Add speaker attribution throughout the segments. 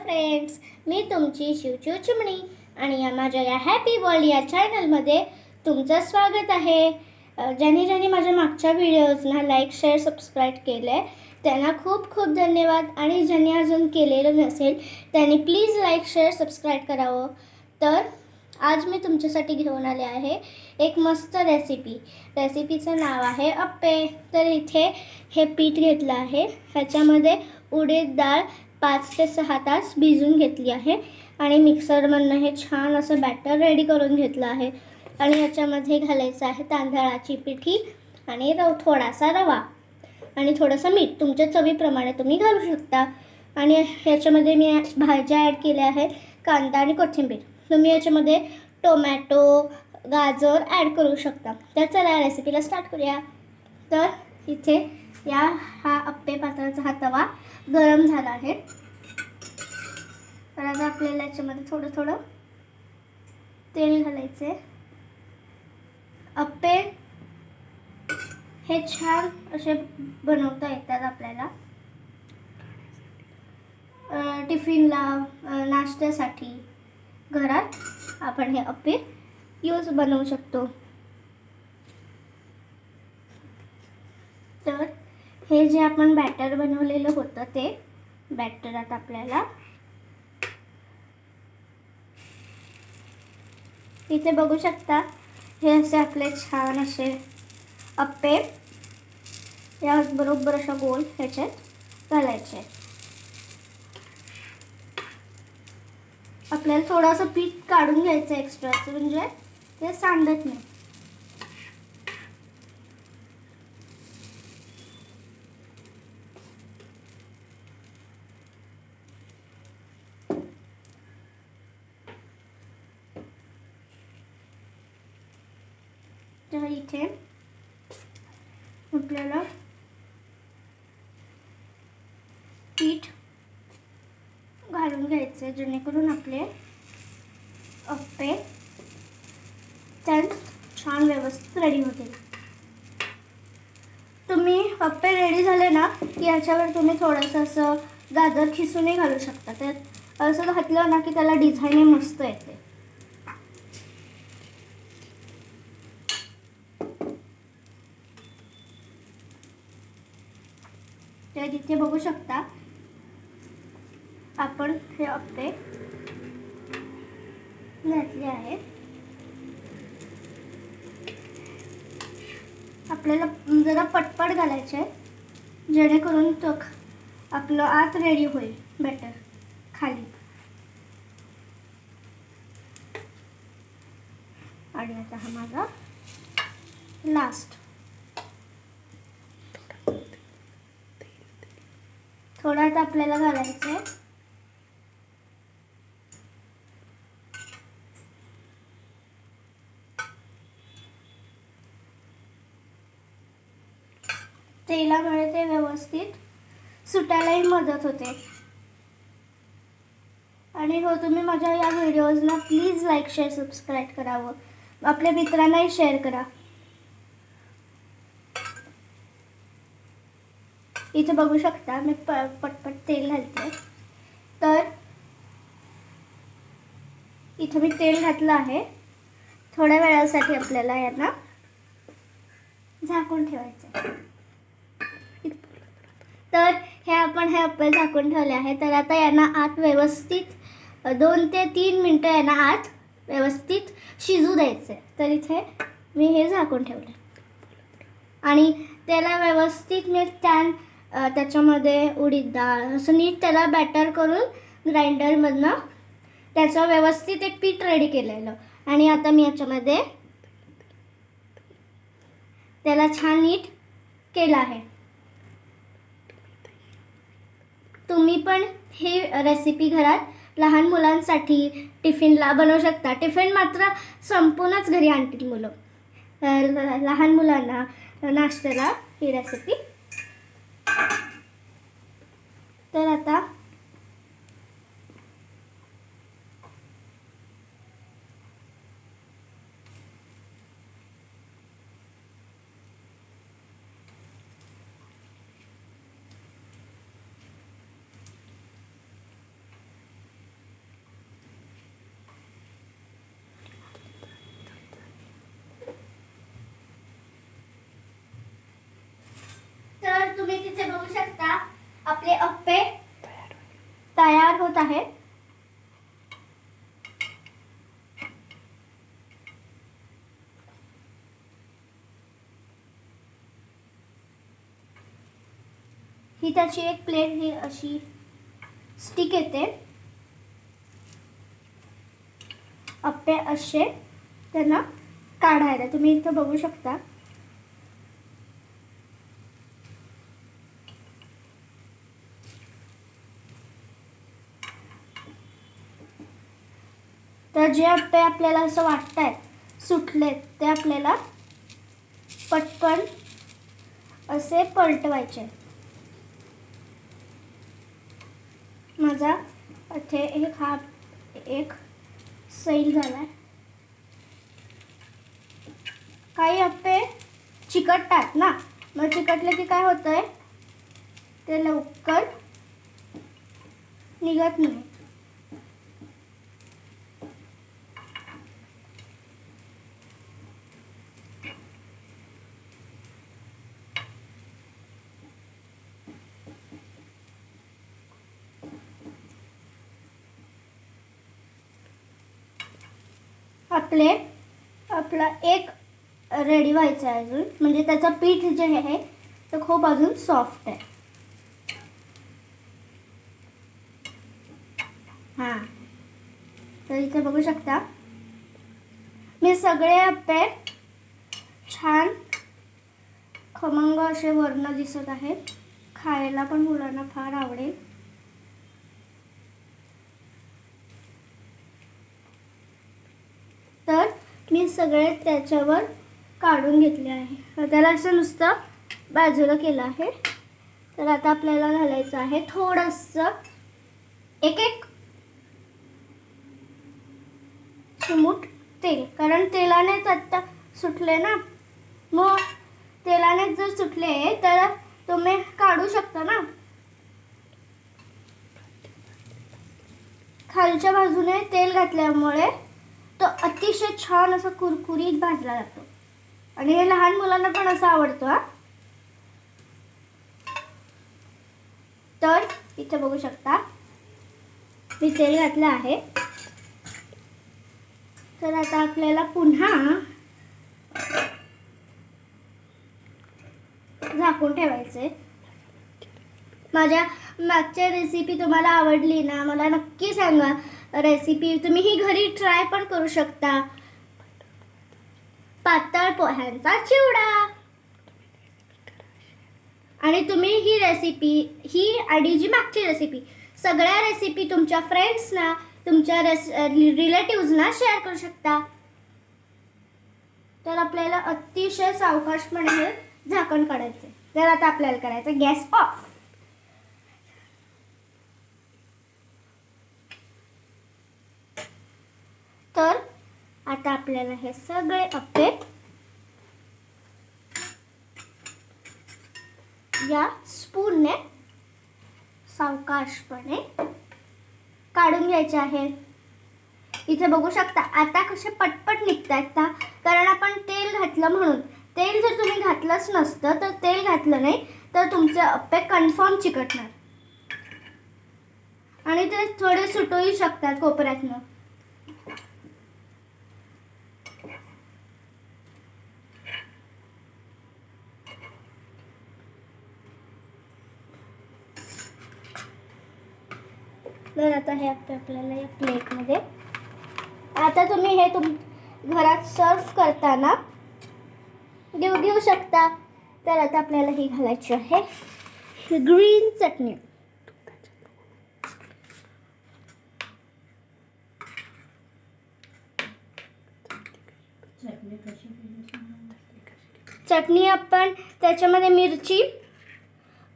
Speaker 1: Friends, मी तुमची शिवचू चिमणी आणि माझ्या या हॅपी वर्ल्ड या चॅनलमध्ये तुमचं स्वागत आहे. ज्यांनी माझ्या मागच्या व्हिडिओजना लाईक शेअर सबस्क्राईब केले त्यांना खूप खूप धन्यवाद आणि ज्यांनी अजून केलेलं नसेल त्यांनी प्लीज लाईक शेअर सबस्क्राईब करावं. तर आज मी तुमच्यासाठी घेऊन आले आहे एक मस्त रेसिपीचं नाव आहे अप्पे. तर इथे हे पीठ घेतलं आहे. ह्याच्यामध्ये उडीद डाळ 5 ते 6 तास भिजून घेतली आहे आणि मिक्सरमधनं हे छान असं बॅटर रेडी करून घेतलं आहे. आणि ह्याच्यामध्ये घालायचं आहे तांदळाची पिठी आणि थोडासा रवा आणि थोडंसं मीठ तुमच्या चवीप्रमाणे तुम्ही घालू शकता. आणि ह्याच्यामध्ये मी भाज्या ॲड केल्या आहेत, कांदा आणि कोथिंबीर. तुम्ही याच्यामध्ये टोमॅटो गाजर ॲड करू शकता. तर चला रेसिपीला स्टार्ट करूया. तर इथे हा अप्पे पात्राचा हा तवा गरम झाला आहे. तर आता आपल्याला याच्यामध्ये थोडं थोडं तेल घालायचे. अप्पे हे छान असे बनवता येतात आपल्याला. टिफिनला नाश्त्यासाठी घरात आपण हे अप्पे बनवू शकतो. तर हे जे आपण बॅटर बनवलेलं होतं ते बॅटर आता आपल्याला इथे बघू शकता. हे असे आपले छान असे अप्पे या बरोबर अशा गोल ह्याच्यात घालायचे. आपल्याला थोडंसं पीठ काढून घ्यायचं एक्स्ट्राचं, म्हणजे ते सांडत नाही. तर इथे आपल्याला पीठ घालून घ्यायचे जेणेकरून आपले अप्पे त्यात छान व्यवस्थित रेडी होतील. तुम्ही अप्पे रेडी झाले ना की याच्यावर तुम्ही थोडंसं असं गाजर खिसूनही घालू शकता. तर असं घातलं ना की त्याला डिझाईन मस्त येते. तर इथे बघू शकता आपण हे अप्पे घातले आहेत. आपल्याला जरा पटपट घालायचे जेणेकरून तो आपलं आत रेडी होईल बॅटर खाली. आणि आता हा माझा लास्ट. थोडा आता आपल्याला घालायचं आहे. तेलामुळे ते व्यवस्थित सुटायलाही मदत होते. आणि हो, तुम्ही माझ्या या व्हिडिओजना प्लीज लाईक शेअर सबस्क्राईब करावं. आपल्या मित्रांनाही शेअर करा. इथे बघू शकता मी पटपट तेल घालते. तर इथे मी तेल घातलं आहे. थोड्या वेळासाठी आपल्याला यांना झाकून ठेवायचं. तर हे अप्पे झाकून ठेवले आहे. तर आता यांना आत व्यवस्थित 2 ते 3 मिनटं यांना आत व्यवस्थित शिजू द्यायचे. तर इथे मी हे झाकून ठेवले आणि त्याला व्यवस्थित मी त्याच्यामध्ये उडीद डाळ असं नीट त्याला बॅटर करून ग्राइंडरमधनं त्याचं व्यवस्थित एक पीठ रेडी केलेलं. आणि आता मी याच्यामध्ये त्याला छान नीट केलं आहे. तुम्ही पण ही रेसिपी घरात लहान मुलांसाठी टिफिनला बनवू शकता. टिफिन मात्र संपूर्णच घरी आणतील मुलं. लहान मुलांना नाश्त्याला ही रेसिपी. तर आता तुम्ही तिथे बघू शकता आपले अप्पे तयार होत आहेत. ही त्याची एक प्लेट, ही अशी स्टिक येते. अप्पे असे त्यांना काढायला तुम्ही इथं बघू शकता. तर जे अप्पे आपल्याला असं वाटतायत सुटलेत ते आपल्याला पटकन असे पलटवायचे. माझा इथे एक सैल झालाय. काही अप्पे चिकटतात ना, मग चिकटले की काय होतंय ते लवकर निघत नाही. आपला एक रेडी व्हायचं आहे अजून, म्हणजे त्याचं पीठ जे आहे ते खूप अजून सॉफ्ट आहे. हां, तर इथे बघू शकता मी सगळे अप्पे छान खमंग असे वर्ण दिसत आहेत. खायला पण मुलांना फार आवडेल. तर मी सगळे त्याच्यावर काढून घेतले आहे. त्याला असं नुसतं बाजूला केलं आहे. तर आता आपल्याला घालायचं आहे थोडंसं एक चिमूट तेल, कारण तेलानेच आता सुटले ना. मग तेलाने जर सुटले तर तुम्ही काढू शकता ना. खालच्या बाजूने तेल घातल्यामुळे तो अतिशय छान असा कुरकुरीत भाजला जातो आणि हे लहान मुलांना पण असं आवडतं. तर इथे बघू शकता मी तेल घातलं आहे. तर आता आपल्याला पुन्हा झाकून ठेवायचे. माझ्या मागच्या रेसिपी तुम्हाला आवडली ना, मला नक्की सांगा. रेसिपी तुम्ही ही घरी ट्राय पण करू शकता. पातळ पोह्यांचा चिवडा. आणि तुम्ही ही रेसिपी, ही आणि जी मागची रेसिपी, सगळ्या रेसिपी तुमच्या फ्रेंड्सना, तुमच्या रिलेटिव्हजना शेअर करू शकता. तर आपल्याला अतिशय सावकाशपणे हे झाकण काढायचं. तर आता आपल्याला करायचं गॅस ऑफ. तर आता आपल्याला हे सगळे अप्पे या स्पूनने सावकाशपणे काढून घ्यायचे आहेत. इथे बघू शकता आता कसे पटपट निघतात ना, कारण आपण तेल घातलं म्हणून. तेल जर तुम्ही घातलंच नसतं, तर तेल घातलं नाही तर तुमचे अप्पे कन्फर्म चिकटणार आणि ते थोडे सुटूही शकतात कोपऱ्यातनं. तर आता हे आपल्याला या प्लेटमध्ये, आता तुम्ही हे घरात सर्व करताना घेऊ शकता. तर आता आपल्याला ही घालायची आहे ग्रीन चटणी. चटणी आपण त्याच्यामध्ये मिरची,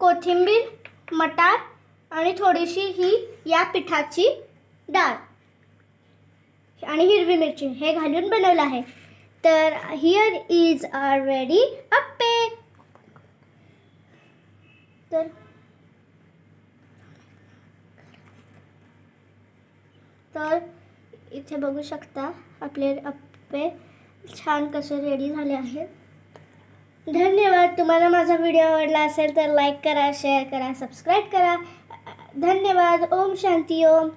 Speaker 1: कोथिंबीर, मटार आणि थोडीशी ही या पिठाची डाळ आणि हिरवी मिरची हे घालून बनवलं आहे. तर हिअर इज आवर रेडी अप्पे. तर इथे बघू शकता आपले अप्पे छान कसे रेडी झाले आहेत. धन्यवाद. तुम्हाला माझा व्हिडिओ आवडला असेल तर लाईक करा, शेअर करा, सबस्क्राईब करा. धन्यवाद. ओम शांती ओम.